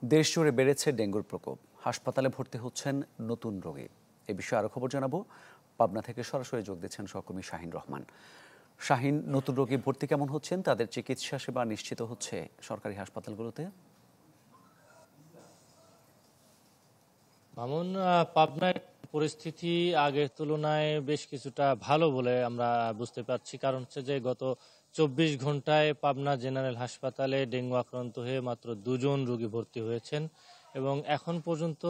দেশ জুড়ে বেড়েছে ডেঙ্গুর প্রকোপ, হাসপাতালে ভর্তি হচ্ছেন নতুন রোগী। এ বিষয়ে আরো খবর জানাবো। পাবনা থেকে সরাসরি যোগ দিচ্ছেন সহকর্মী শাহিন রহমান। শাহিন, নতুন রোগী ভর্তি কেমন হচ্ছেন? তাদের চিকিৎসা সেবা নিশ্চিত হচ্ছে সরকারি হাসপাতালগুলোতে? মামুন, পাবনার পরিস্থিতি আগের তুলনায় বেশ কিছুটা ভালো বলে আমরা বুঝতে পারছি। কারণ হচ্ছে যে গত 24 ঘন্টায় পাবনা জেনারেল হাসপাতালে ডেঙ্গু আক্রান্ত হয়ে মাত্র 2 জন রোগী ভর্তি হয়েছেন এবং এখন পর্যন্ত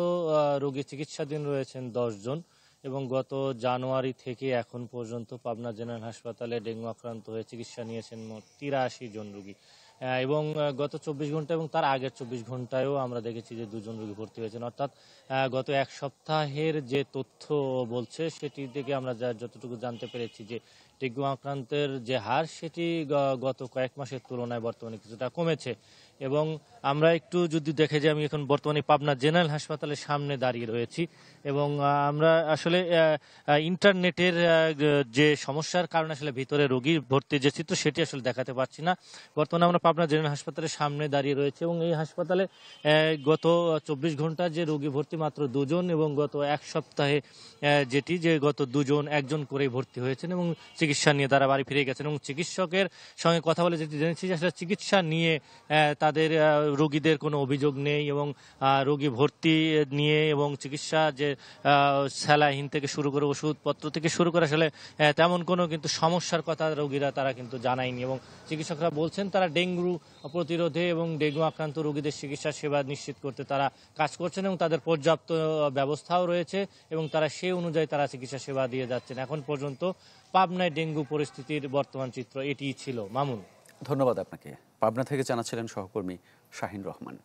রোগী চিকিৎসাধীন রয়েছেন 10 জন। এবং গত জানুয়ারি থেকে এখন পর্যন্ত পাবনা জেনারেল হাসপাতালে ডেঙ্গু আক্রান্ত হয়ে চিকিৎসা নিয়েছেন মোট 83 জন রোগী। এবং গত 24 ঘন্টা এবং তার আগের 24 ঘন্টায়ও আমরা দেখেছি যে 2 জন রোগী ভর্তি হয়েছেন। অর্থাৎ গত এক সপ্তাহের যে তথ্য বলছে সেটি থেকে আমরা যতটুকু জানতে পেরেছি যে ডেঙ্গু আক্রান্তের যে হার সেটি গত কয়েক মাসের তুলনায় বর্তমানে কিছুটা কমেছে। এবং আমরা একটু যদি দেখে যে আমি এখন বর্তমানে পাবনা জেনারেল হাসপাতালের সামনে দাঁড়িয়ে রয়েছি এবং আমরা আসলে ইন্টারনেটের যে সমস্যার কারণে আসলে ভিতরে রোগীর ভর্তির যে চিত্র সেটি আসলে দেখাতে পারছি না। বর্তমানে আমরা পাবনা জেনারেল হাসপাতালের সামনে দাঁড়িয়ে রয়েছে এবং এই হাসপাতালে গত 24 ঘন্টা যে রোগী ভর্তি মাত্র 2 জন এবং গত এক সপ্তাহে যেটি যে গত 2 জন 1 জন করেই ভর্তি হয়েছেন এবং চিকিৎসা নিয়ে তারা বাড়ি ফিরে গেছেন। এবং চিকিৎসকের সঙ্গে কথা বলে যেটি জেনেছি যে আসলে চিকিৎসা নিয়ে তাদের রোগীদের কোনো অভিযোগ নেই এবং রোগী ভর্তি নিয়ে এবং চিকিৎসা যে স্যালাইন থেকে শুরু করে ওষুধপত্র থেকে শুরু করে আসলে তেমন কোনো কিন্তু সমস্যার কথা রোগীরা তারা কিন্তু জানায়নি। এবং চিকিৎসকরা বলছেন তারা ডেঙ্গু প্রতিরোধে এবং ডেঙ্গু আক্রান্ত রোগীদের চিকিৎসা সেবা নিশ্চিত করতে তারা কাজ করছেন এবং তাদের পর্যাপ্ত ব্যবস্থাও রয়েছে এবং তারা সেই অনুযায়ী তারা চিকিৎসা সেবা দিয়ে যাচ্ছেন। এখন পর্যন্ত পাবনায় ডেঙ্গু পরিস্থিতির বর্তমান চিত্র এটিই ছিল। মামুন, ধন্যবাদ আপনাকে। পাবনা থেকে জানাচ্ছিলেন সহকর্মী শাহিন রহমান।